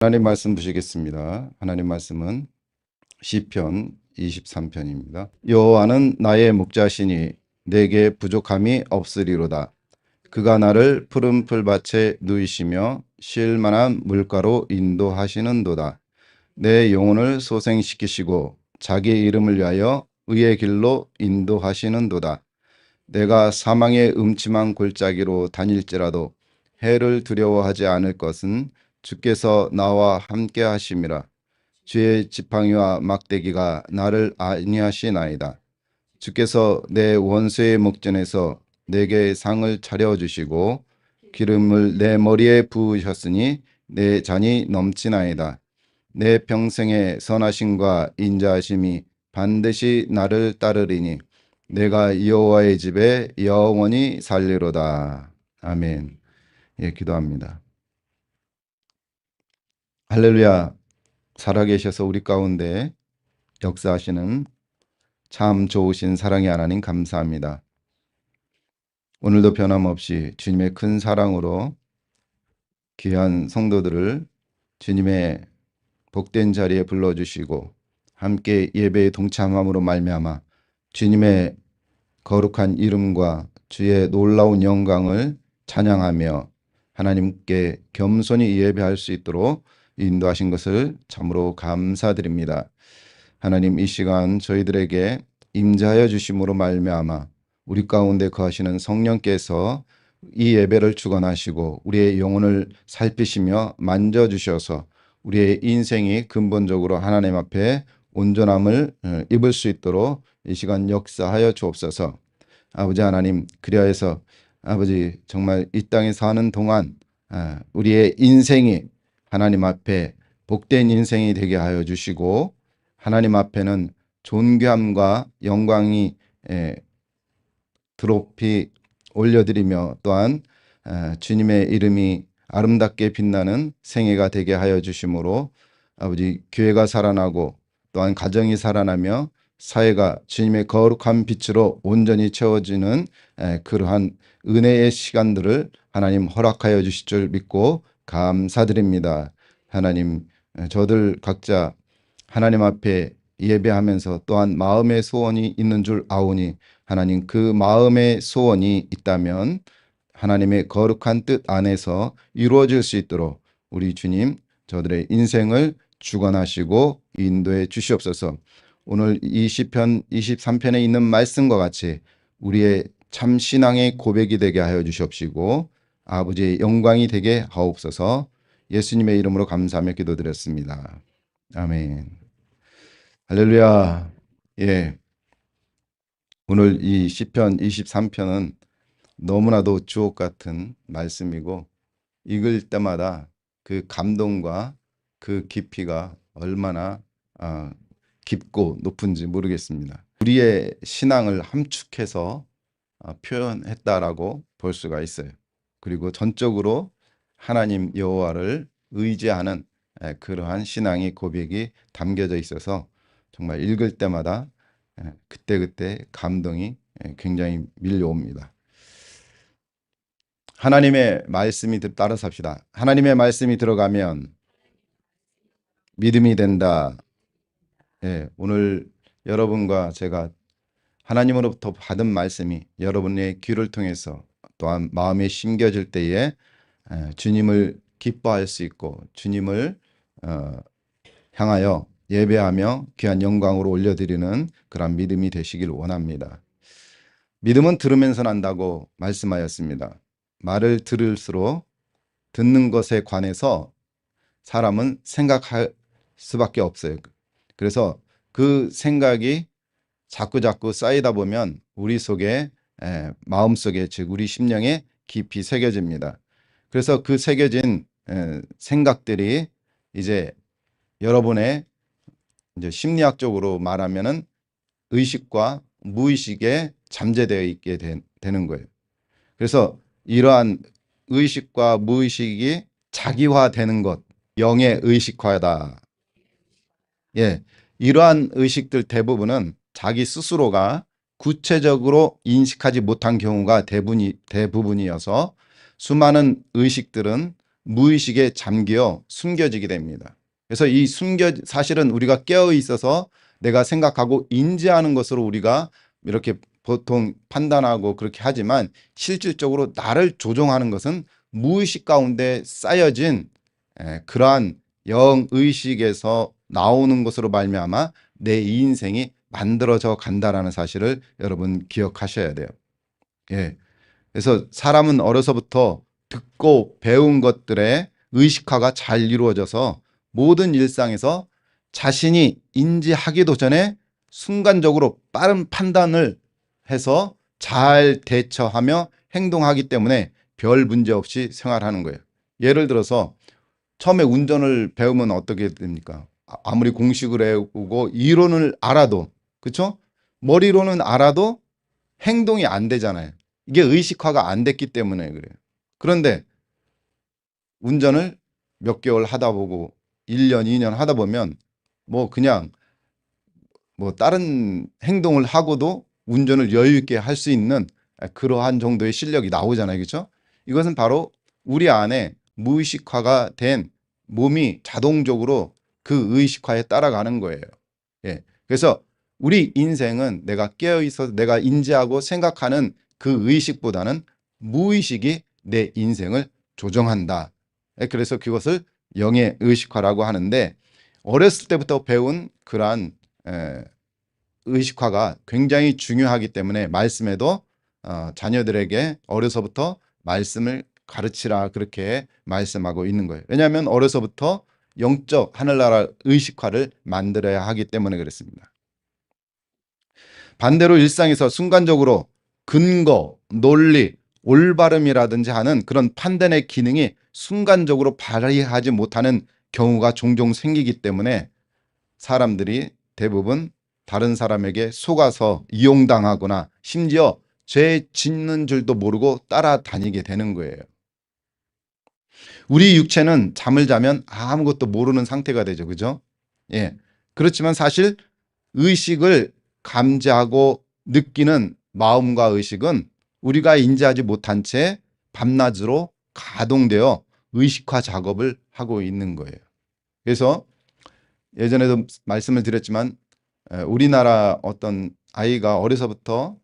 하나님 말씀 보시겠습니다. 하나님 말씀은 시편 23편입니다. 여호와는 나의 목자시니 내게 부족함이 없으리로다. 그가 나를 푸른 풀밭에 누이시며 쉴 만한 물가로 인도하시는도다. 내 영혼을 소생시키시고 자기 이름을 위하여 의의 길로 인도하시는도다. 내가 사망의 음침한 골짜기로 다닐지라도 해를 두려워하지 않을 것은 주께서 나와 함께 하심이라. 주의 지팡이와 막대기가 나를 안위하시나이다. 주께서 내 원수의 목전에서 내게 상을 차려주시고 기름을 내 머리에 부으셨으니 내 잔이 넘치나이다. 내 평생의 선하심과 인자하심이 반드시 나를 따르리니 내가 여호와의 집에 영원히 살리로다. 아멘. 예, 기도합니다. 할렐루야. 살아계셔서 우리 가운데 역사하시는 참 좋으신 사랑의 하나님 감사합니다. 오늘도 변함없이 주님의 큰 사랑으로 귀한 성도들을 주님의 복된 자리에 불러주시고 함께 예배에 동참함으로 말미암아 주님의 거룩한 이름과 주의 놀라운 영광을 찬양하며 하나님께 겸손히 예배할 수 있도록 인도하신 것을 참으로 감사드립니다. 하나님, 이 시간 저희들에게 임재하여 주심으로 말미암아 우리 가운데 거하시는 성령께서 이 예배를 주관하시고 우리의 영혼을 살피시며 만져주셔서 우리의 인생이 근본적으로 하나님 앞에 온전함을 입을 수 있도록 이 시간 역사하여 주옵소서. 아버지 하나님, 그리하여서 아버지 정말 이 땅에 사는 동안 우리의 인생이 하나님 앞에 복된 인생이 되게 하여 주시고 하나님 앞에는 존귀함과 영광이 드높이 올려드리며 또한 주님의 이름이 아름답게 빛나는 생애가 되게 하여 주심으로 아버지 교회가 살아나고 또한 가정이 살아나며 사회가 주님의 거룩한 빛으로 온전히 채워지는 그러한 은혜의 시간들을 하나님 허락하여 주실 줄 믿고 감사드립니다. 하나님, 저들 각자 하나님 앞에 예배하면서 또한 마음의 소원이 있는 줄 아오니 하나님, 그 마음의 소원이 있다면 하나님의 거룩한 뜻 안에서 이루어질 수 있도록 우리 주님 저들의 인생을 주관하시고 인도해 주시옵소서. 오늘 이 시편 23편에 있는 말씀과 같이 우리의 참 신앙의 고백이 되게 하여 주시옵시고 아버지의 영광이 되게 하옵소서. 예수님의 이름으로 감사하며 기도드렸습니다. 아멘. 할렐루야. 예. 오늘 이 시편 23편은 너무나도 주옥 같은 말씀이고 읽을 때마다 그 감동과 그 깊이가 얼마나 깊고 높은지 모르겠습니다. 우리의 신앙을 함축해서 표현했다라고 볼 수가 있어요. 그리고 전적으로 하나님 여호와를 의지하는 그러한 신앙의 고백이 담겨져 있어서 정말 읽을 때마다 그때그때 감동이 굉장히 밀려옵니다. 하나님의 말씀이 따라 삽시다. 하나님의 말씀이 들어가면 믿음이 된다. 예, 오늘 여러분과 제가 하나님으로부터 받은 말씀이 여러분의 귀를 통해서 또한 마음에 심겨질 때에 주님을 기뻐할 수 있고 주님을 향하여 예배하며 귀한 영광으로 올려드리는 그런 믿음이 되시길 원합니다. 믿음은 들으면서 난다고 말씀하였습니다. 말을 들을수록 듣는 것에 관해서 사람은 생각할 수밖에 없어요. 그래서 그 생각이 자꾸 쌓이다 보면 우리 속에 마음속에 즉 우리 심령에 깊이 새겨집니다. 그래서 그 새겨진 생각들이 이제 여러분의 이제 심리학적으로 말하면은 의식과 무의식에 잠재되어 있게 되는 거예요. 그래서 이러한 의식과 무의식이 자기화되는 것, 영의 의식화다. 예, 이러한 의식들 대부분은 자기 스스로가 구체적으로 인식하지 못한 경우가 대부분이어서 수많은 의식들은 무의식에 잠겨 숨겨지게 됩니다. 그래서 사실은 우리가 깨어 있어서 내가 생각하고 인지하는 것으로 우리가 이렇게 보통 판단하고 그렇게 하지만 실질적으로 나를 조종하는 것은 무의식 가운데 쌓여진 그러한 영의식에서 나오는 것으로 말미암아 내 인생이 만들어져 간다라는 사실을 여러분 기억하셔야 돼요. 예. 그래서 사람은 어려서부터 듣고 배운 것들의 의식화가 잘 이루어져서 모든 일상에서 자신이 인지하기도 전에 순간적으로 빠른 판단을 해서 잘 대처하며 행동하기 때문에 별 문제 없이 생활하는 거예요. 예를 들어서 처음에 운전을 배우면 어떻게 됩니까? 아무리 공식을 외우고 이론을 알아도, 그렇죠? 머리로는 알아도 행동이 안 되잖아요. 이게 의식화가 안 됐기 때문에 그래요. 그런데 운전을 몇 개월 하다 보고 1년, 2년 하다 보면 뭐 그냥 뭐 다른 행동을 하고도 운전을 여유 있게 할 수 있는 그러한 정도의 실력이 나오잖아요. 그렇죠? 이것은 바로 우리 안에 무의식화가 된 몸이 자동적으로 그 의식화에 따라가는 거예요. 예. 그래서 우리 인생은 내가 깨어 있어서 내가 인지하고 생각하는 그 의식보다는 무의식이 내 인생을 조정한다. 예, 그래서 그것을 영의 의식화라고 하는데 어렸을 때부터 배운 그러한 의식화가 굉장히 중요하기 때문에 말씀에도 자녀들에게 어려서부터 말씀을 가르치라 그렇게 말씀하고 있는 거예요. 왜냐하면 어려서부터 영적 하늘나라 의식화를 만들어야 하기 때문에 그렇습니다. 반대로 일상에서 순간적으로 근거, 논리, 올바름이라든지 하는 그런 판단의 기능이 순간적으로 발휘하지 못하는 경우가 종종 생기기 때문에 사람들이 대부분 다른 사람에게 속아서 이용당하거나 심지어 죄 짓는 줄도 모르고 따라다니게 되는 거예요. 우리 육체는 잠을 자면 아무것도 모르는 상태가 되죠. 그죠? 예. 그렇지만 사실 의식을 감지하고 느끼는 마음과 의식은 우리가 인지하지 못한 채 밤낮으로 가동되어 의식화 작업을 하고 있는 거예요. 그래서 예전에도 말씀을 드렸지만 우리나라 어떤 아이가 어려서부터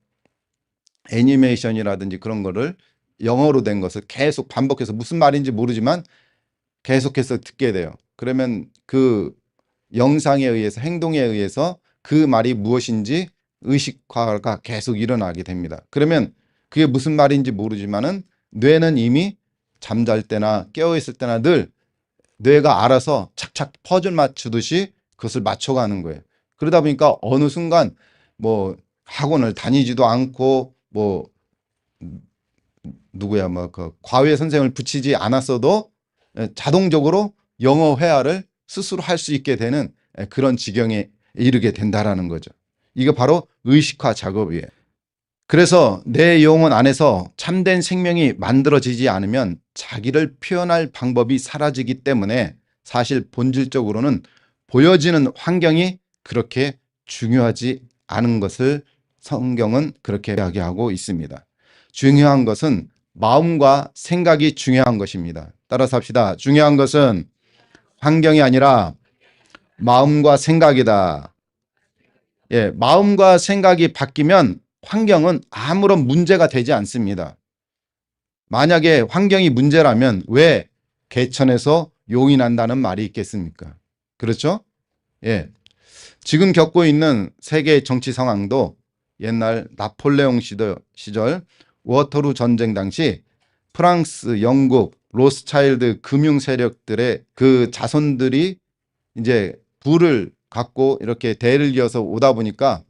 애니메이션이라든지 그런 거를 영어로 된 것을 계속 반복해서 무슨 말인지 모르지만 계속해서 듣게 돼요. 그러면 그 영상에 의해서 행동에 의해서 그 말이 무엇인지 의식화가 계속 일어나게 됩니다. 그러면 그게 무슨 말인지 모르지만은 뇌는 이미 잠잘 때나 깨어 있을 때나 늘 뇌가 알아서 착착 퍼즐 맞추듯이 그것을 맞춰가는 거예요. 그러다 보니까 어느 순간 뭐 학원을 다니지도 않고 뭐 누구야 뭐 그 과외 선생을 붙이지 않았어도 자동적으로 영어 회화를 스스로 할 수 있게 되는 그런 지경에 이르게 된다라는 거죠. 이거 바로 의식화 작업이에요. 그래서 내 영혼 안에서 참된 생명이 만들어지지 않으면 자기를 표현할 방법이 사라지기 때문에 사실 본질적으로는 보여지는 환경이 그렇게 중요하지 않은 것을 성경은 그렇게 이야기하고 있습니다. 중요한 것은 마음과 생각이 중요한 것입니다. 따라서 합시다. 중요한 것은 환경이 아니라 마음과 생각이다. 예, 마음과 생각이 바뀌면 환경은 아무런 문제가 되지 않습니다. 만약에 환경이 문제라면 왜 개천에서 용이 난다는 말이 있겠습니까? 그렇죠? 예. 지금 겪고 있는 세계 정치 상황도 옛날 나폴레옹 시절 워터루 전쟁 당시 프랑스, 영국, 로스차일드 금융 세력들의 그 자손들이 이제 부를 갖고 이렇게 대를 이어서 오다 보니까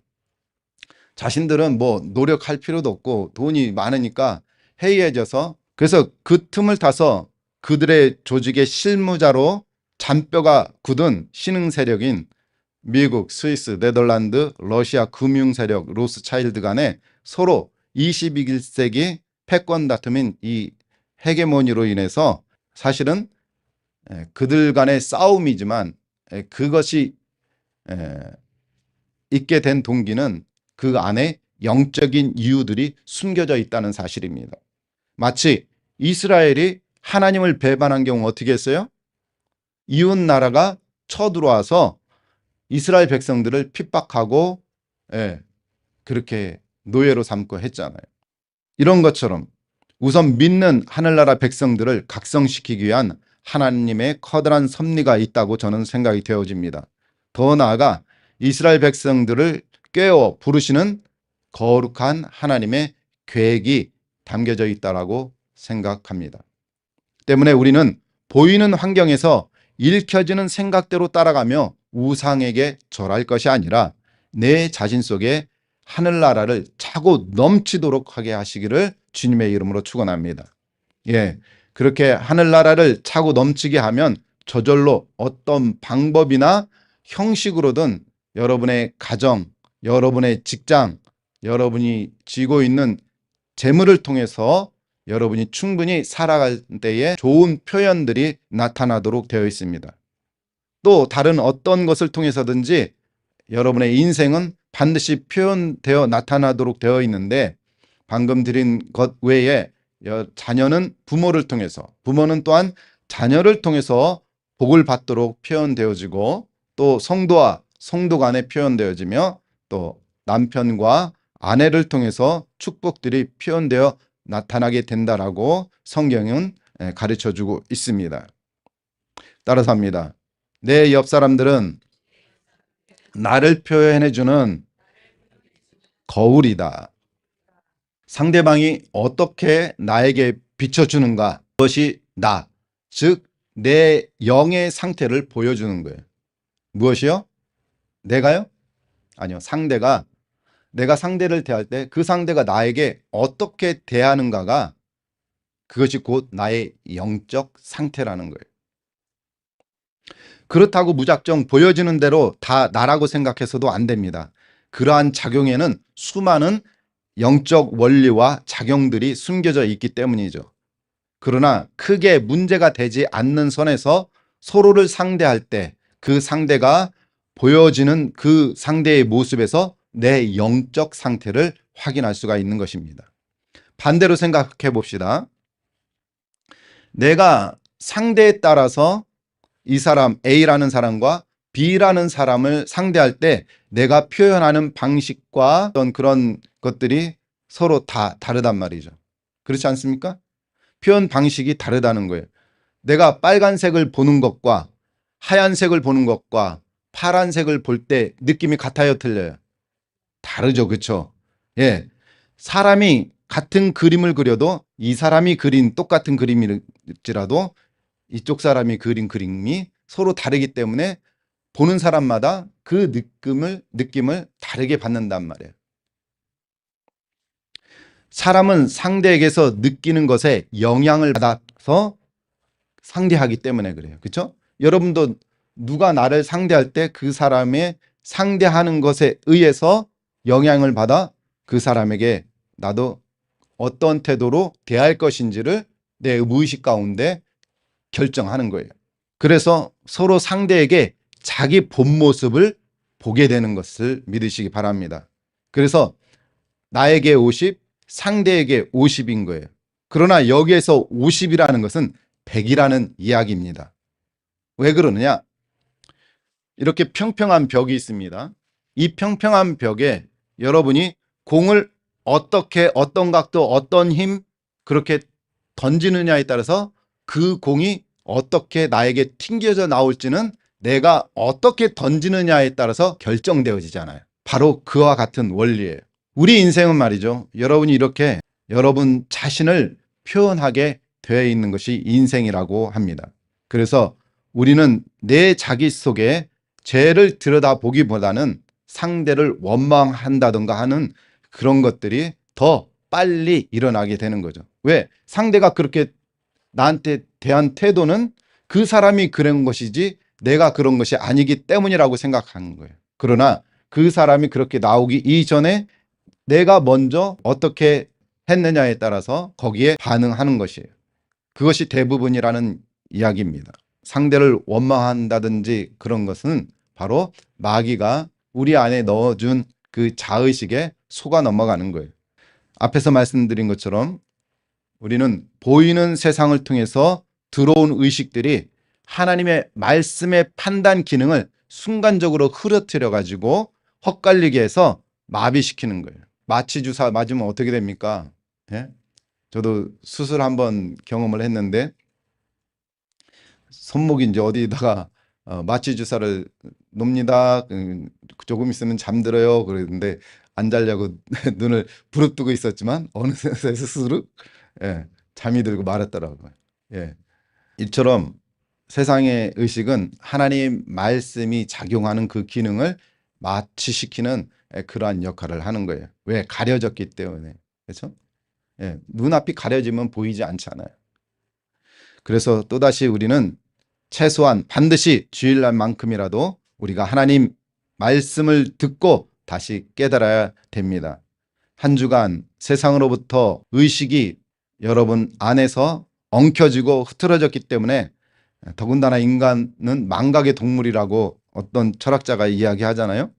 자신들은 뭐 노력할 필요도 없고 돈이 많으니까 해이해져서 그래서 그 틈을 타서 그들의 조직의 실무자로 잔뼈가 굳은 신흥 세력인 미국, 스위스, 네덜란드, 러시아 금융 세력 로스차일드 간에 서로 21세기 패권 다툼인 이 헤게모니로 인해서 사실은 그들 간의 싸움이지만 그것이 있게 된 동기는 그 안에 영적인 이유들이 숨겨져 있다는 사실입니다. 마치 이스라엘이 하나님을 배반한 경우 어떻게 했어요? 이웃 나라가 쳐들어와서 이스라엘 백성들을 핍박하고, 예, 그렇게 노예로 삼고 했잖아요. 이런 것처럼 우선 믿는 하늘나라 백성들을 각성시키기 위한 하나님의 커다란 섭리가 있다고 저는 생각이 되어집니다. 더 나아가 이스라엘 백성들을 꿰어 부르시는 거룩한 하나님의 계획이 담겨져 있다고 생각합니다. 때문에 우리는 보이는 환경에서 읽혀지는 생각대로 따라가며 우상에게 절할 것이 아니라 내 자신 속에 하늘나라를 차고 넘치도록 하게 하시기를 주님의 이름으로 축원합니다. 예, 그렇게 하늘나라를 차고 넘치게 하면 저절로 어떤 방법이나 형식으로든 여러분의 가정, 여러분의 직장, 여러분이 쥐고 있는 재물을 통해서 여러분이 충분히 살아갈 때에 좋은 표현들이 나타나도록 되어 있습니다. 또 다른 어떤 것을 통해서든지 여러분의 인생은 반드시 표현되어 나타나도록 되어 있는데, 방금 드린 것 외에 자녀는 부모를 통해서, 부모는 또한 자녀를 통해서 복을 받도록 표현되어지고, 또 성도와 성도 간에 표현되어지며, 또 남편과 아내를 통해서 축복들이 표현되어 나타나게 된다라고 성경은 가르쳐주고 있습니다. 따라서 합니다. 내 옆 사람들은 나를 표현해주는 거울이다. 상대방이 어떻게 나에게 비춰주는가, 그것이 나, 즉 내 영의 상태를 보여주는 거예요. 무엇이요? 내가요? 아니요. 상대가, 내가 상대를 대할 때 그 상대가 나에게 어떻게 대하는가가, 그것이 곧 나의 영적 상태라는 거예요. 그렇다고 무작정 보여지는 대로 다 나라고 생각해서도 안 됩니다. 그러한 작용에는 수많은 영적 원리와 작용들이 숨겨져 있기 때문이죠. 그러나 크게 문제가 되지 않는 선에서 서로를 상대할 때 그 상대가 보여지는 그 상대의 모습에서 내 영적 상태를 확인할 수가 있는 것입니다. 반대로 생각해 봅시다. 내가 상대에 따라서 이 사람 A라는 사람과 B라는 사람을 상대할 때 내가 표현하는 방식과 어떤 그런 것들이 서로 다 다르단 말이죠. 그렇지 않습니까? 표현 방식이 다르다는 거예요. 내가 빨간색을 보는 것과 하얀색을 보는 것과 파란색을 볼 때 느낌이 같아요, 틀려요? 다르죠, 그렇죠? 예, 사람이 같은 그림을 그려도 이 사람이 그린 똑같은 그림일지라도 이쪽 사람이 그린 그림이 서로 다르기 때문에 보는 사람마다 그 느낌을 다르게 받는단 말이에요. 사람은 상대에게서 느끼는 것에 영향을 받아서 상대하기 때문에 그래요. 그렇죠? 여러분도 누가 나를 상대할 때 그 사람의 상대하는 것에 의해서 영향을 받아 그 사람에게 나도 어떤 태도로 대할 것인지를 내 무의식 가운데 결정하는 거예요. 그래서 서로 상대에게 자기 본 모습을 보게 되는 것을 믿으시기 바랍니다. 그래서 나에게 50, 상대에게 50인 거예요. 그러나 여기에서 50이라는 것은 100이라는 이야기입니다. 왜 그러느냐? 이렇게 평평한 벽이 있습니다. 이 평평한 벽에 여러분이 공을 어떻게, 어떤 각도, 어떤 힘 그렇게 던지느냐에 따라서 그 공이 어떻게 나에게 튕겨져 나올지는 내가 어떻게 던지느냐에 따라서 결정되어지잖아요. 바로 그와 같은 원리예요. 우리 인생은 말이죠. 여러분이 이렇게 여러분 자신을 표현하게 되어 있는 것이 인생이라고 합니다. 그래서 우리는 내 자기 속에 죄를 들여다보기보다는 상대를 원망한다든가 하는 그런 것들이 더 빨리 일어나게 되는 거죠. 왜? 상대가 그렇게 나한테 대한 태도는 그 사람이 그런 것이지 내가 그런 것이 아니기 때문이라고 생각하는 거예요. 그러나 그 사람이 그렇게 나오기 이전에 내가 먼저 어떻게 했느냐에 따라서 거기에 반응하는 것이에요. 그것이 대부분이라는 이야기입니다. 상대를 원망한다든지 그런 것은 바로 마귀가 우리 안에 넣어준 그 자의식에 속아 넘어가는 거예요. 앞에서 말씀드린 것처럼 우리는 보이는 세상을 통해서 들어온 의식들이 하나님의 말씀의 판단 기능을 순간적으로 흐려뜨려 가지고 헛갈리게 해서 마비시키는 거예요. 마취 주사 맞으면 어떻게 됩니까? 예? 저도 수술 한번 경험을 했는데 손목인지 어디다가 마취 주사를 놉니다. 조금 있으면 잠들어요. 그랬는데 안 자려고 눈을 부릅뜨고 있었지만 어느새 스스로 예, 잠이 들고 말았더라고요. 예. 이처럼 세상의 의식은 하나님 말씀이 작용하는 그 기능을 마취시키는 그러한 역할을 하는 거예요. 왜? 가려졌기 때문에. 그렇죠? 예. 눈앞이 가려지면 보이지 않잖아요. 그래서 또다시 우리는 최소한 반드시 주일날만큼이라도 우리가 하나님 말씀을 듣고 다시 깨달아야 됩니다. 한 주간 세상으로부터 의식이 여러분 안에서 엉켜지고 흐트러졌기 때문에 더군다나 인간은 망각의 동물이라고 어떤 철학자가 이야기하잖아요.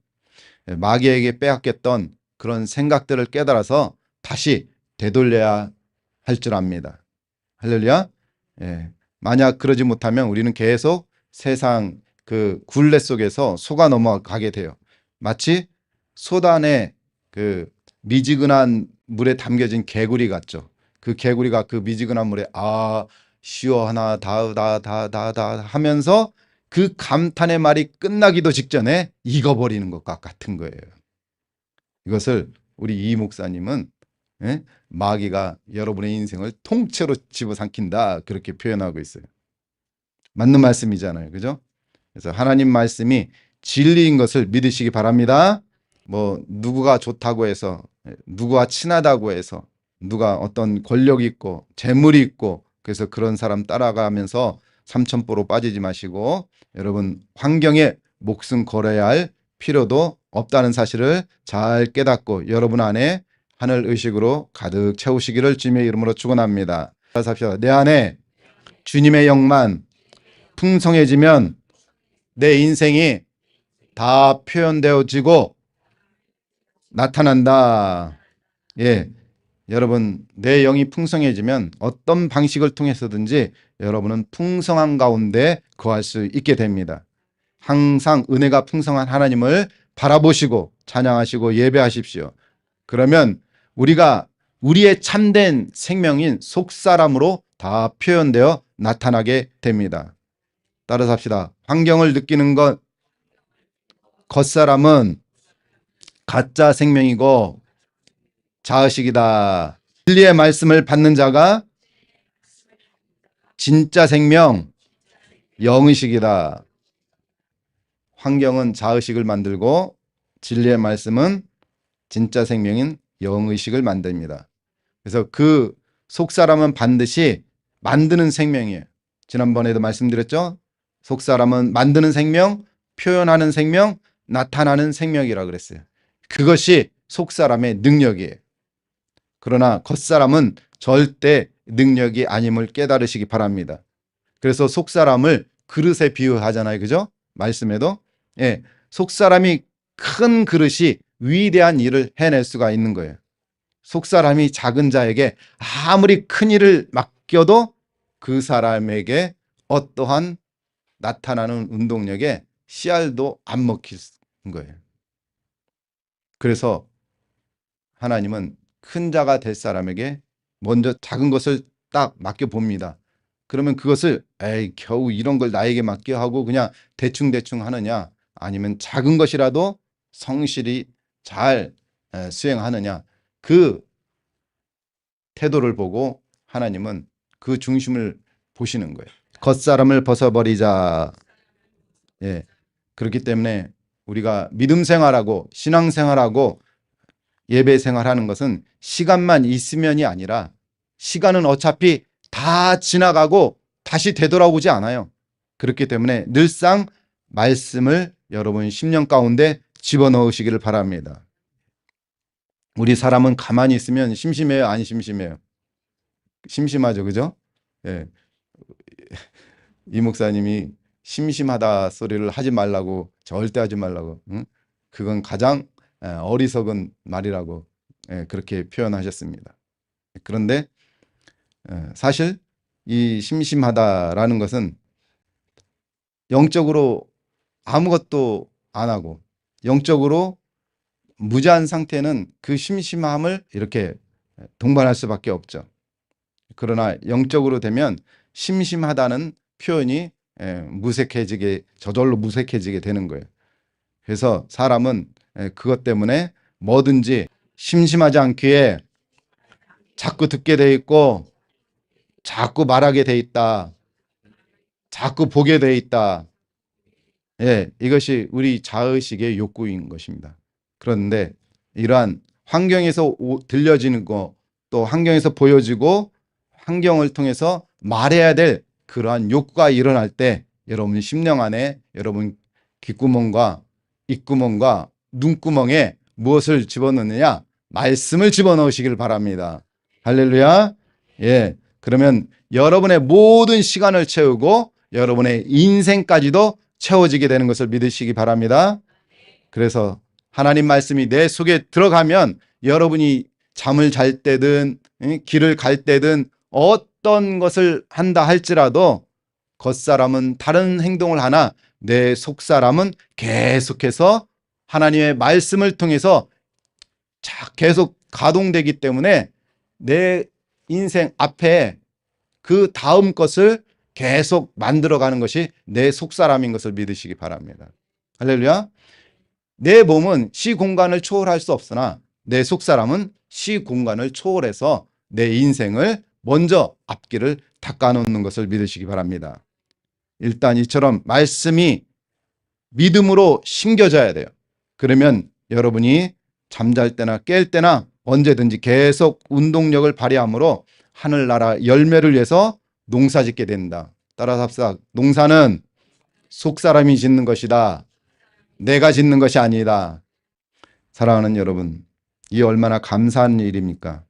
마귀에게 빼앗겼던 그런 생각들을 깨달아서 다시 되돌려야 할 줄 압니다. 할렐루야. 예. 만약 그러지 못하면 우리는 계속 세상 그 굴레 속에서 속아 넘어가게 돼요. 마치 소단에 그 미지근한 물에 담겨진 개구리 같죠. 그 개구리가 그 미지근한 물에 시원하나 다다다다다 하면서 그 감탄의 말이 끝나기도 직전에 익어버리는 것과 같은 거예요. 이것을 우리 이 목사님은 예? 마귀가 여러분의 인생을 통째로 집어삼킨다 그렇게 표현하고 있어요. 맞는 말씀이잖아요. 그죠? 그래서 하나님 말씀이 진리인 것을 믿으시기 바랍니다. 뭐 누구가 좋다고 해서 누구와 친하다고 해서 누가 어떤 권력이 있고 재물이 있고 그래서 그런 사람 따라가면서 삼천포로 빠지지 마시고 여러분 환경에 목숨 걸어야 할 필요도 없다는 사실을 잘 깨닫고 여러분 안에 하늘 의식으로 가득 채우시기를 주님의 이름으로 축원합니다. 삽시다. 내 안에 주님의 영만 풍성해지면 내 인생이 다 표현되어지고 나타난다. 예. 여러분, 내 영이 풍성해지면 어떤 방식을 통해서든지 여러분은 풍성한 가운데 거할 수 있게 됩니다. 항상 은혜가 풍성한 하나님을 바라보시고 찬양하시고 예배하십시오. 그러면 우리가 우리의 참된 생명인 속사람으로 다 표현되어 나타나게 됩니다. 따라서 합시다. 환경을 느끼는 것, 겉사람은 가짜 생명이고 자의식이다. 진리의 말씀을 받는 자가 진짜 생명, 영의식이다. 환경은 자의식을 만들고 진리의 말씀은 진짜 생명인 영의식을 만듭니다. 그래서 그 속사람은 반드시 만드는 생명이에요. 지난번에도 말씀드렸죠? 속사람은 만드는 생명, 표현하는 생명, 나타나는 생명이라고 그랬어요. 그것이 속사람의 능력이에요. 그러나 겉사람은 절대 능력이 아님을 깨달으시기 바랍니다. 그래서 속사람을 그릇에 비유하잖아요. 그죠? 말씀에도. 예, 속사람이 큰 그릇이 위대한 일을 해낼 수가 있는 거예요. 속사람이 작은 자에게 아무리 큰 일을 맡겨도 그 사람에게 어떠한 나타나는 운동력에 씨알도 안 먹힌 거예요. 그래서 하나님은 큰 자가 될 사람에게 먼저 작은 것을 딱 맡겨봅니다. 그러면 그것을 에이 겨우 이런 걸 나에게 맡겨 하고 그냥 대충대충 하느냐 아니면 작은 것이라도 성실히 잘 수행하느냐 그 태도를 보고 하나님은 그 중심을 보시는 거예요. 겉사람을 벗어버리자. 예. 그렇기 때문에 우리가 믿음 생활하고 신앙 생활하고 예배 생활하는 것은 시간만 있으면이 아니라 시간은 어차피 다 지나가고 다시 되돌아오지 않아요. 그렇기 때문에 늘상 말씀을 여러분 심령 가운데 집어넣으시기를 바랍니다. 우리 사람은 가만히 있으면 심심해요? 안 심심해요? 심심하죠. 그죠? 예. 이 목사님이 심심하다 소리를 하지 말라고 절대 하지 말라고 응? 그건 가장 어리석은 말이라고 그렇게 표현하셨습니다. 그런데 사실 이 심심하다라는 것은 영적으로 아무것도 안 하고 영적으로 무지한 상태는 그 심심함을 이렇게 동반할 수밖에 없죠. 그러나 영적으로 되면 심심하다는 표현이 무색해지게, 저절로 무색해지게 되는 거예요. 그래서 사람은 그것 때문에 뭐든지 심심하지 않기에 자꾸 듣게 돼 있고 자꾸 말하게 돼 있다. 자꾸 보게 돼 있다. 이것이 우리 자의식의 욕구인 것입니다. 그런데 이러한 환경에서 들려지는 거, 또 환경에서 보여지고 환경을 통해서 말해야 될 그러한 욕구가 일어날 때 여러분 심령 안에 여러분 귓구멍과 입구멍과 눈구멍에 무엇을 집어넣느냐? 말씀을 집어넣으시길 바랍니다. 할렐루야. 그러면 여러분의 모든 시간을 채우고 여러분의 인생까지도 채워지게 되는 것을 믿으시기 바랍니다. 그래서 하나님 말씀이 내 속에 들어가면 여러분이 잠을 잘 때든 길을 갈 때든 어떤 것을 한다 할지라도 겉사람은 다른 행동을 하나 내 속사람은 계속해서 하나님의 말씀을 통해서 계속 가동되기 때문에 내 인생 앞에 그 다음 것을 계속 만들어가는 것이 내 속사람인 것을 믿으시기 바랍니다. 할렐루야. 내 몸은 시 공간을 초월할 수 없으나 내 속사람은 시 공간을 초월해서 내 인생을 먼저 앞길을 닦아놓는 것을 믿으시기 바랍니다. 일단 이처럼 말씀이 믿음으로 심겨져야 돼요. 그러면 여러분이 잠잘 때나 깰 때나 언제든지 계속 운동력을 발휘함으로 하늘나라 열매를 위해서 농사 짓게 된다. 따라서 합시다. 농사는 속사람이 짓는 것이다. 내가 짓는 것이 아니다. 사랑하는 여러분, 이 얼마나 감사한 일입니까?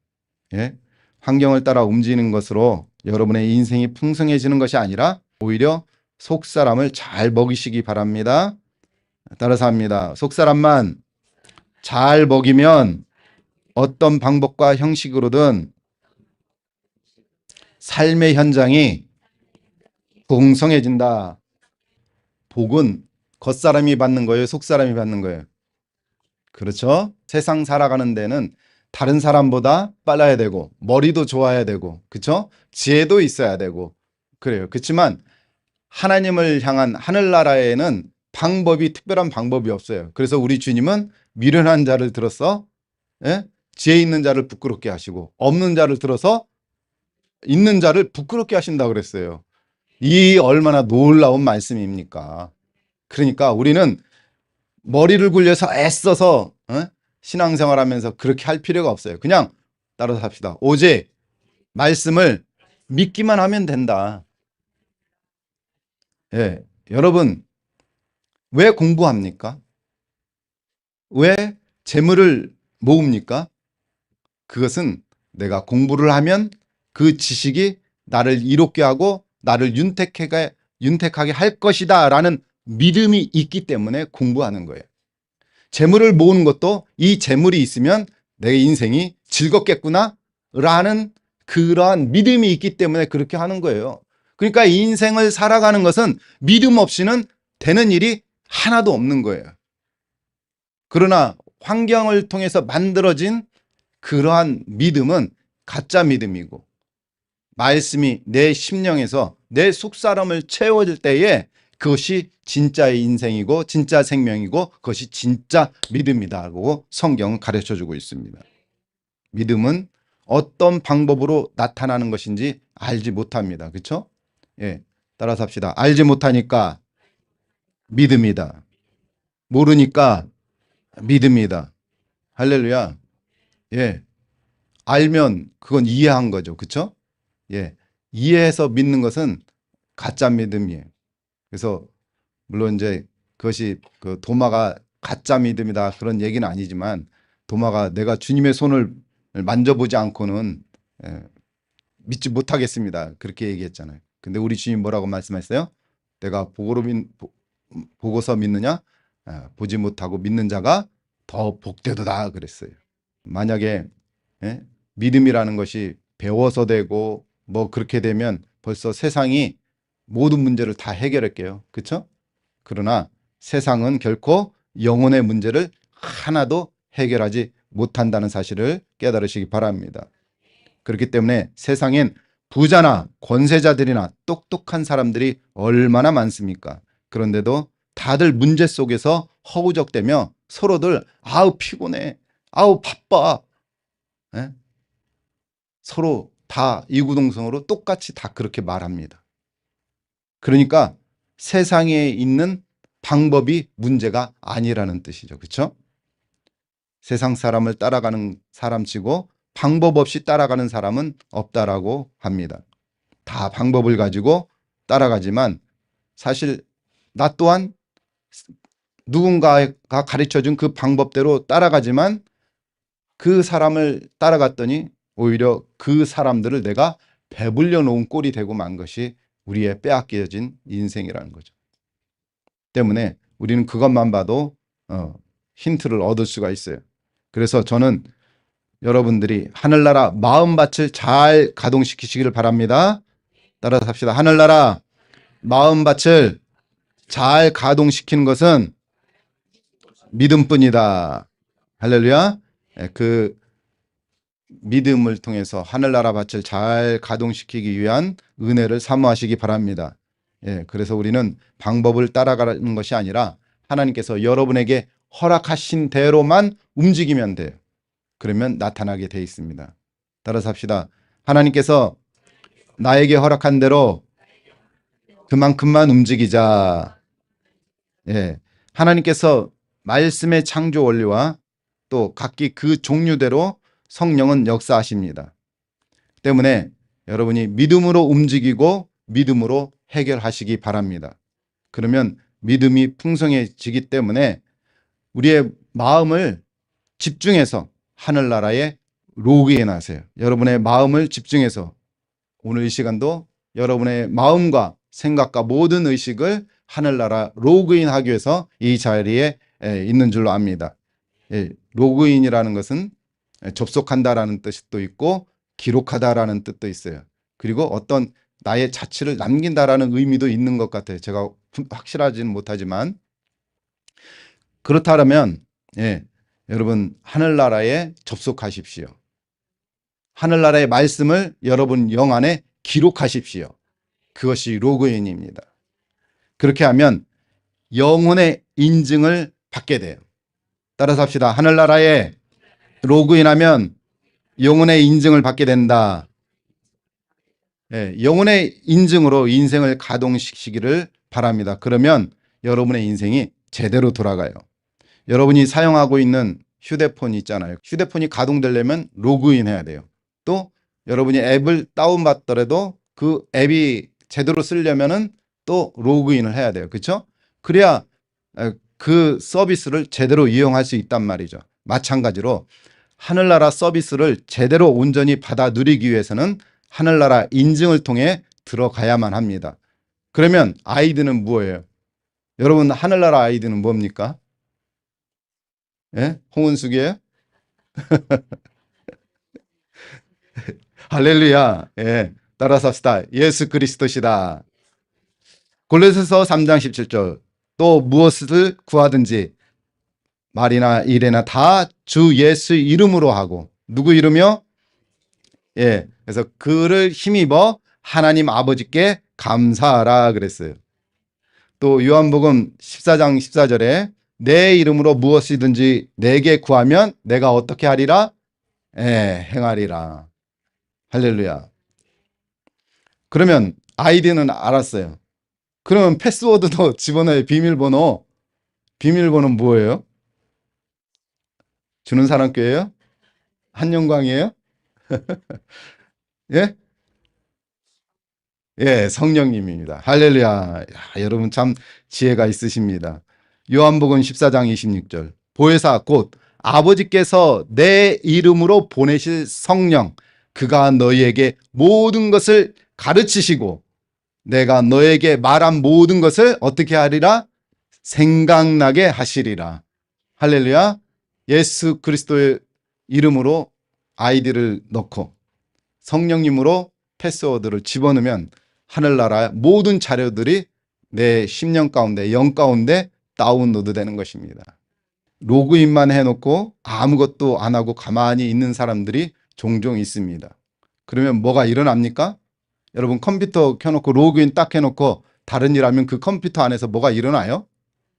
환경을 따라 움직이는 것으로 여러분의 인생이 풍성해지는 것이 아니라 오히려 속사람을 잘 먹이시기 바랍니다. 따라서 합니다. 속사람만 잘 먹이면 어떤 방법과 형식으로든 삶의 현장이 풍성해진다. 복은 겉사람이 받는 거예요? 속사람이 받는 거예요? 그렇죠? 세상 살아가는 데는 다른 사람보다 빨라야 되고 머리도 좋아야 되고 그렇죠? 지혜도 있어야 되고 그래요. 그렇지만 하나님을 향한 하늘나라에는 특별한 방법이 없어요. 그래서 우리 주님은 미련한 자를 들어서 지혜 있는 자를 부끄럽게 하시고 없는 자를 들어서 있는 자를 부끄럽게 하신다고 그랬어요. 이 얼마나 놀라운 말씀입니까? 그러니까 우리는 머리를 굴려서 애써서 신앙생활하면서 그렇게 할 필요가 없어요. 그냥 따라서 합시다. 오직 말씀을 믿기만 하면 된다. 여러분 왜 공부합니까? 왜 재물을 모읍니까? 그것은 내가 공부를 하면 그 지식이 나를 이롭게 하고 나를 윤택하게 할 것이다 라는 믿음이 있기 때문에 공부하는 거예요. 재물을 모으는 것도 이 재물이 있으면 내 인생이 즐겁겠구나 라는 그러한 믿음이 있기 때문에 그렇게 하는 거예요. 그러니까 인생을 살아가는 것은 믿음 없이는 되는 일이 하나도 없는 거예요. 그러나 환경을 통해서 만들어진 그러한 믿음은 가짜 믿음이고 말씀이 내 심령에서 내 속사람을 채워질 때에 그것이 진짜의 인생이고 진짜 생명이고 그것이 진짜 믿음이다고 성경은 가르쳐주고 있습니다. 믿음은 어떤 방법으로 나타나는 것인지 알지 못합니다. 그렇죠? 따라서 합시다. 알지 못하니까 믿음이다. 모르니까 믿음이다. 할렐루야. 알면 그건 이해한 거죠. 그렇죠? 이해해서 믿는 것은 가짜 믿음이에요. 그래서 물론 이제 그것이 그 도마가 가짜 믿음이다 그런 얘기는 아니지만 도마가 내가 주님의 손을 만져보지 않고는 믿지 못하겠습니다. 그렇게 얘기했잖아요. 근데 우리 주님 뭐라고 말씀했어요? 내가 보고서 믿느냐? 보지 못하고 믿는 자가 더 복되도다 그랬어요. 만약에 믿음이라는 것이 배워서 되고 뭐 그렇게 되면 벌써 세상이 모든 문제를 다 해결할게요. 그렇죠? 그러나 세상은 결코 영혼의 문제를 하나도 해결하지 못한다는 사실을 깨달으시기 바랍니다. 그렇기 때문에 세상엔 부자나 권세자들이나 똑똑한 사람들이 얼마나 많습니까? 그런데도 다들 문제 속에서 허우적대며 서로들 아우 피곤해, 아우 바빠, 예? 서로 다 이구동성으로 똑같이 다 그렇게 말합니다. 그러니까 세상에 있는 방법이 문제가 아니라는 뜻이죠. 그렇죠? 세상 사람을 따라가는 사람치고 방법 없이 따라가는 사람은 없다라고 합니다. 다 방법을 가지고 따라가지만 사실 나 또한 누군가가 가르쳐준 그 방법대로 따라가지만 그 사람을 따라갔더니 오히려 그 사람들을 내가 배불려 놓은 꼴이 되고 만 것이 우리의 빼앗겨진 인생이라는 거죠. 때문에 우리는 그것만 봐도 힌트를 얻을 수가 있어요. 그래서 저는 여러분들이 하늘나라 마음밭을 잘 가동시키시기를 바랍니다. 따라서 합시다. 하늘나라 마음밭을 잘 가동시키는 것은 믿음뿐이다. 할렐루야. 그 믿음을 통해서 하늘나라 밭을 잘 가동시키기 위한 은혜를 사모하시기 바랍니다. 그래서 우리는 방법을 따라가는 것이 아니라 하나님께서 여러분에게 허락하신 대로만 움직이면 돼요. 그러면 나타나게 돼 있습니다. 따라서 합시다. 하나님께서 나에게 허락한 대로 그만큼만 움직이자. 하나님께서 말씀의 창조 원리와 또 각기 그 종류대로 성령은 역사하십니다. 때문에 여러분이 믿음으로 움직이고 믿음으로 해결하시기 바랍니다. 그러면 믿음이 풍성해지기 때문에 우리의 마음을 집중해서 하늘나라에 로그인하세요. 여러분의 마음을 집중해서 오늘 이 시간도 여러분의 마음과 생각과 모든 의식을 하늘나라 로그인하기 위해서 이 자리에 있는 줄로 압니다. 로그인이라는 것은 접속한다라는 뜻도 있고 기록하다라는 뜻도 있어요. 그리고 어떤 나의 자취를 남긴다라는 의미도 있는 것 같아요. 제가 확실하지는 못하지만 그렇다면 여러분 하늘나라에 접속하십시오. 하늘나라의 말씀을 여러분 영 안에 기록하십시오. 그것이 로그인입니다. 그렇게 하면 영혼의 인증을 받게 돼요. 따라서 합시다. 하늘나라에 로그인하면 영혼의 인증을 받게 된다. 영혼의 인증으로 인생을 가동시키기를 바랍니다. 그러면 여러분의 인생이 제대로 돌아가요. 여러분이 사용하고 있는 휴대폰 있잖아요. 휴대폰이 가동되려면 로그인 해야 돼요. 또 여러분이 앱을 다운받더라도 그 앱이 제대로 쓰려면은 또 로그인을 해야 돼요. 그렇죠? 그래야 그 서비스를 제대로 이용할 수 있단 말이죠. 마찬가지로 하늘나라 서비스를 제대로 온전히 받아 누리기 위해서는 하늘나라 인증을 통해 들어가야만 합니다. 그러면 아이디는 뭐예요? 여러분 하늘나라 아이디는 뭡니까? 홍은숙이에요? 할렐루야. 따라서 합시다. 예수 그리스도시다. 골로새서 3장 17절. 또 무엇을 구하든지 말이나 일이나 다 주 예수 이름으로 하고 누구 이름이요? 그래서 그를 힘입어 하나님 아버지께 감사하라 그랬어요. 또 요한복음 14장 14절에 내 이름으로 무엇이든지 내게 구하면 내가 어떻게 하리라? 행하리라. 할렐루야. 그러면 아이디는 알았어요. 그러면 패스워드도 집어넣어요. 비밀번호. 비밀번호는 뭐예요? 주는 사람 교회예요? 한영광이에요? 예? 성령님입니다. 할렐루야. 야, 여러분 참 지혜가 있으십니다. 요한복음 14장 26절. 보혜사 곧 아버지께서 내 이름으로 보내실 성령 그가 너희에게 모든 것을 가르치시고 내가 너에게 말한 모든 것을 어떻게 하리라? 생각나게 하시리라. 할렐루야. 예수 그리스도의 이름으로 아이디를 넣고 성령님으로 패스워드를 집어넣으면 하늘나라의 모든 자료들이 내 심령 가운데, 영 가운데 다운로드 되는 것입니다. 로그인만 해놓고 아무것도 안 하고 가만히 있는 사람들이 종종 있습니다. 그러면 뭐가 일어납니까? 여러분 컴퓨터 켜놓고 로그인 딱 해놓고 다른 일 하면 그 컴퓨터 안에서 뭐가 일어나요?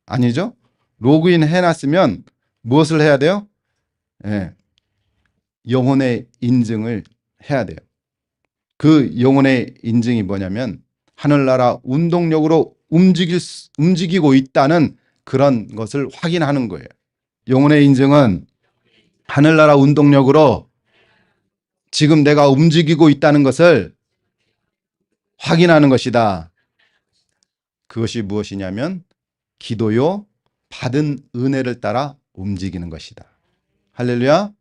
아니죠? 로그인 해놨으면 무엇을 해야 돼요? 예, 영혼의 인증을 해야 돼요. 그 영혼의 인증이 뭐냐면 하늘나라 운동력으로 움직이고 있다는 그런 것을 확인하는 거예요. 영혼의 인증은 하늘나라 운동력으로 지금 내가 움직이고 있다는 것을 확인하는 것이다. 그것이 무엇이냐면 기도요, 받은 은혜를 따라 움직이는 것이다. 할렐루야.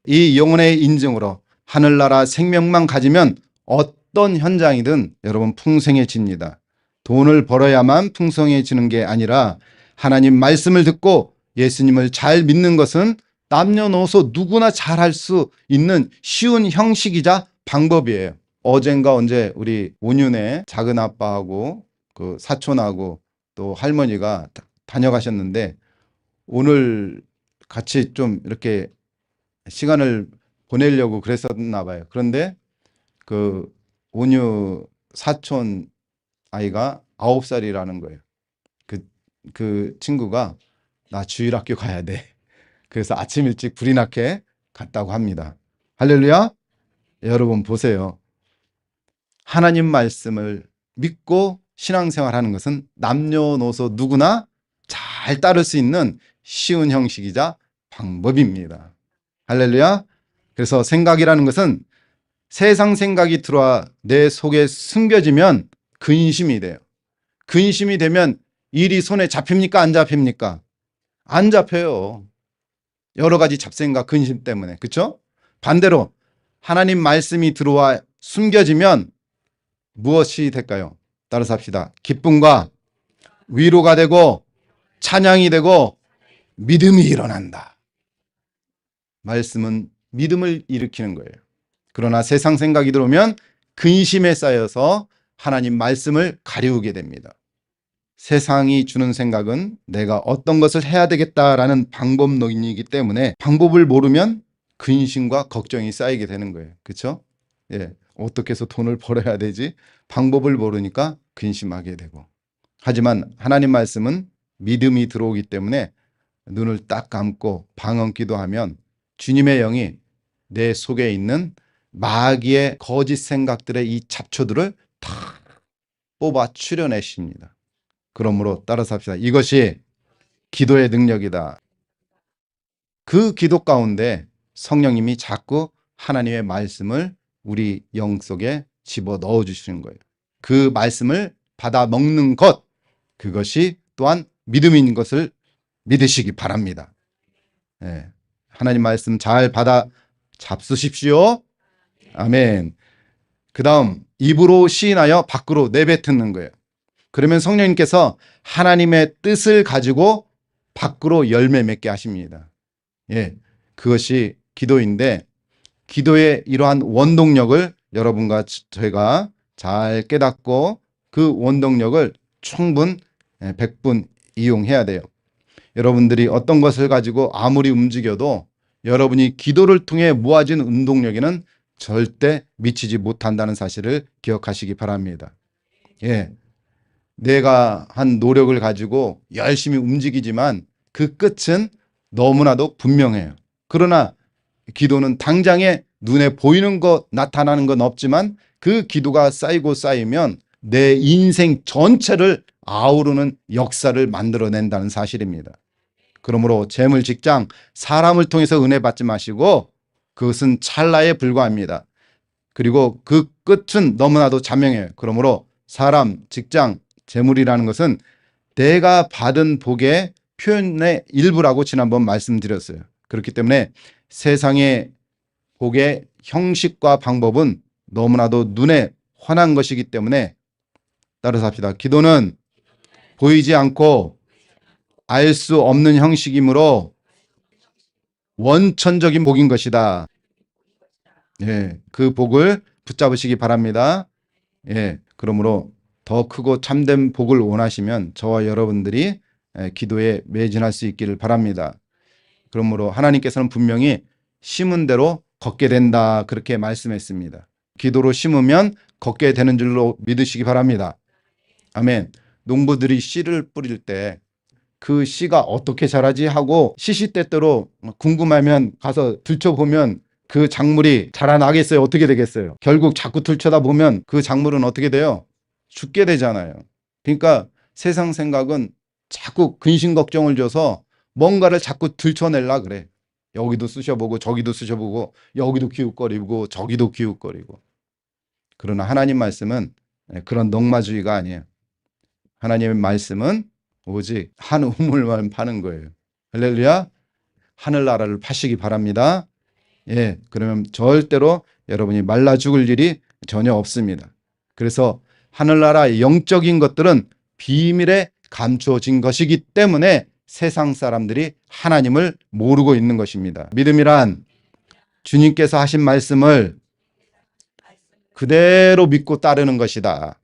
이 영혼의 인증으로 하늘나라 생명만 가지면 어떤 현장이든 여러분 풍성해집니다. 돈을 벌어야만 풍성해지는 게 아니라 하나님 말씀을 듣고 예수님을 잘 믿는 것은 남녀노소 누구나 잘할 수 있는 쉬운 형식이자 방법이에요. 어젠가 언제 우리 온윤의 작은 아빠하고 그 사촌하고 또 할머니가 다녀가셨는데 오늘 같이 좀 이렇게 시간을 보내려고 그랬었나 봐요. 그런데 그 온유 사촌 아이가 9살이라는 거예요. 그 친구가 나 주일학교 가야 돼. 그래서 아침 일찍 불이 나게 갔다고 합니다. 할렐루야. 여러분 보세요. 하나님 말씀을 믿고 신앙생활하는 것은 남녀노소 누구나 잘 따를 수 있는 쉬운 형식이자 방법입니다. 할렐루야. 그래서 생각이라는 것은 세상 생각이 들어와 내 속에 숨겨지면 근심이 돼요. 근심이 되면 일이 손에 잡힙니까? 안 잡힙니까? 안 잡혀요. 여러 가지 잡생각, 근심 때문에. 그렇죠? 반대로 하나님 말씀이 들어와 숨겨지면 무엇이 될까요? 따라서 합시다. 기쁨과 위로가 되고 찬양이 되고 믿음이 일어난다. 말씀은 믿음을 일으키는 거예요. 그러나 세상 생각이 들어오면 근심에 쌓여서 하나님 말씀을 가리우게 됩니다. 세상이 주는 생각은 내가 어떤 것을 해야 되겠다라는 방법론이기 때문에 방법을 모르면 근심과 걱정이 쌓이게 되는 거예요. 그렇죠? 예, 어떻게 해서 돈을 벌어야 되지? 방법을 모르니까 근심하게 되고. 하지만 하나님 말씀은 믿음이 들어오기 때문에 눈을 딱 감고 방언 기도하면 주님의 영이 내 속에 있는 마귀의 거짓 생각들의 이 잡초들을 다 뽑아 추려내십니다. 그러므로 따라서 합시다. 이것이 기도의 능력이다. 그 기도 가운데 성령님이 자꾸 하나님의 말씀을 우리 영 속에 집어 넣어 주시는 거예요. 그 말씀을 받아 먹는 것, 그것이 또한 믿음인 것을 믿으시기 바랍니다. 예. 하나님 말씀 잘 받아 잡수십시오. 아멘. 그 다음 입으로 시인하여 밖으로 내뱉는 거예요. 그러면 성령님께서 하나님의 뜻을 가지고 밖으로 열매 맺게 하십니다. 예, 그것이 기도인데 기도의 이러한 원동력을 여러분과 저희가 잘 깨닫고 그 원동력을 충분 100분 이용해야 돼요. 여러분들이 어떤 것을 가지고 아무리 움직여도 여러분이 기도를 통해 모아진 운동력에는 절대 미치지 못한다는 사실을 기억하시기 바랍니다. 예, 내가 한 노력을 가지고 열심히 움직이지만 그 끝은 너무나도 분명해요. 그러나 기도는 당장에 눈에 보이는 것, 나타나는 건 없지만 그 기도가 쌓이고 쌓이면 내 인생 전체를 아우르는 역사를 만들어낸다는 사실입니다. 그러므로 재물, 직장, 사람을 통해서 은혜 받지 마시고 그것은 찰나에 불과합니다. 그리고 그 끝은 너무나도 자명해요. 그러므로 사람, 직장, 재물이라는 것은 내가 받은 복의 표현의 일부라고 지난번 말씀드렸어요. 그렇기 때문에 세상의 복의 형식과 방법은 너무나도 눈에 환한 것이기 때문에 따라서 합시다. 기도는 보이지 않고 알 수 없는 형식이므로 원천적인 복인 것이다. 예, 그 복을 붙잡으시기 바랍니다. 예, 그러므로 더 크고 참된 복을 원하시면 저와 여러분들이 기도에 매진할 수 있기를 바랍니다. 그러므로 하나님께서는 분명히 심은 대로 걷게 된다 그렇게 말씀했습니다. 기도로 심으면 걷게 되는 줄로 믿으시기 바랍니다. 아멘. 농부들이 씨를 뿌릴 때 그 씨가 어떻게 자라지 하고 시시때때로 궁금하면 가서 들춰보면 그 작물이 자라나겠어요? 어떻게 되겠어요? 결국 자꾸 들춰다보면 그 작물은 어떻게 돼요? 죽게 되잖아요. 그러니까 세상 생각은 자꾸 근심 걱정을 줘서 뭔가를 자꾸 들춰내려 그래. 여기도 쑤셔보고 저기도 쑤셔보고 여기도 기웃거리고 저기도 기웃거리고. 그러나 하나님 말씀은 그런 농마주의가 아니에요. 하나님의 말씀은 오직 한 우물만 파는 거예요. 할렐루야. 하늘나라를 파시기 바랍니다. 예, 그러면 절대로 여러분이 말라 죽을 일이 전혀 없습니다. 그래서 하늘나라의 영적인 것들은 비밀에 감추어진 것이기 때문에 세상 사람들이 하나님을 모르고 있는 것입니다. 믿음이란 주님께서 하신 말씀을 그대로 믿고 따르는 것이다.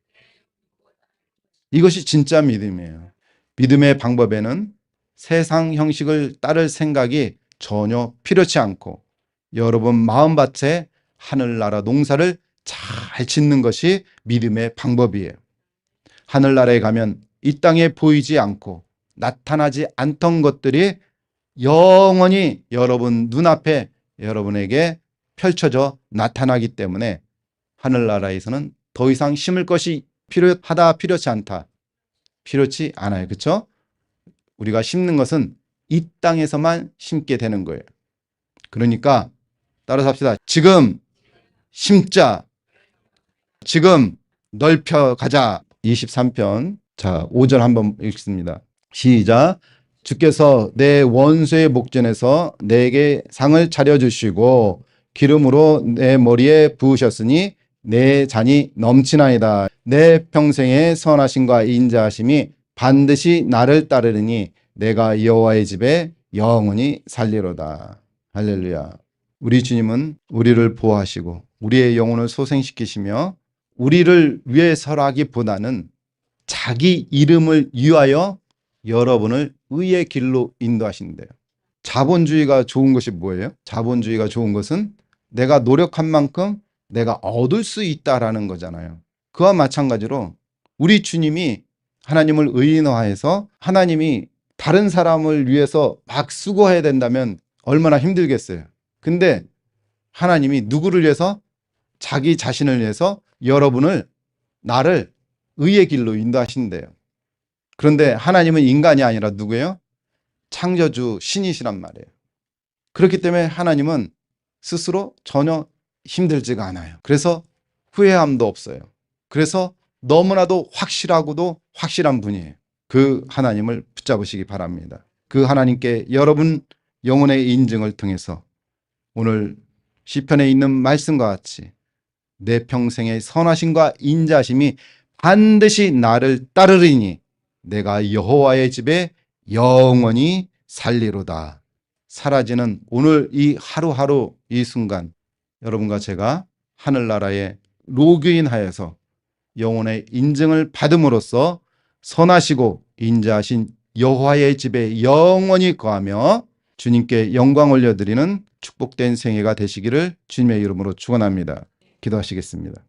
이것이 진짜 믿음이에요. 믿음의 방법에는 세상 형식을 따를 생각이 전혀 필요치 않고 여러분 마음밭에 하늘나라 농사를 잘 짓는 것이 믿음의 방법이에요. 하늘나라에 가면 이 땅에 보이지 않고 나타나지 않던 것들이 영원히 여러분 눈앞에 여러분에게 펼쳐져 나타나기 때문에 하늘나라에서는 더 이상 심을 것이 필요하다, 필요치 않다. 필요치 않아요. 그렇죠? 우리가 심는 것은 이 땅에서만 심게 되는 거예요. 그러니까 따라서 합시다. 지금 심자. 지금 넓혀가자. 23편. 자, 5절 한번 읽습니다. 시작. 주께서 내 원수의 목전에서 내게 상을 차려주시고 기름으로 내 머리에 부으셨으니 내 잔이 넘치나이다. 내 평생의 선하심과 인자하심이 반드시 나를 따르리니 내가 여호와의 집에 영원히 살리로다. 할렐루야. 우리 주님은 우리를 보호하시고 우리의 영혼을 소생시키시며 우리를 위해서라기보다는 자기 이름을 위하여 여러분을 의의 길로 인도하신대요. 자본주의가 좋은 것이 뭐예요? 자본주의가 좋은 것은 내가 노력한 만큼 내가 얻을 수 있다라는 거잖아요. 그와 마찬가지로 우리 주님이 하나님을 의인화해서 하나님이 다른 사람을 위해서 막 수고해야 된다면 얼마나 힘들겠어요. 근데 하나님이 누구를 위해서? 자기 자신을 위해서 여러분을, 나를 의의 길로 인도하신대요. 그런데 하나님은 인간이 아니라 누구예요? 창조주 신이시란 말이에요. 그렇기 때문에 하나님은 스스로 전혀 힘들지가 않아요. 그래서 후회함도 없어요. 그래서 너무나도 확실하고도 확실한 분이에요. 그 하나님을 붙잡으시기 바랍니다. 그 하나님께 여러분 영혼의 인증을 통해서 오늘 시편에 있는 말씀과 같이 내 평생의 선하심과 인자심이 반드시 나를 따르리니 내가 여호와의 집에 영원히 살리로다. 사라지는 오늘 이 하루하루 이 순간 여러분과 제가 하늘나라에 로그인하여서 영혼의 인증을 받음으로써 선하시고 인자하신 여호와의 집에 영원히 거하며 주님께 영광 올려드리는 축복된 생애가 되시기를 주님의 이름으로 축원합니다. 기도하시겠습니다.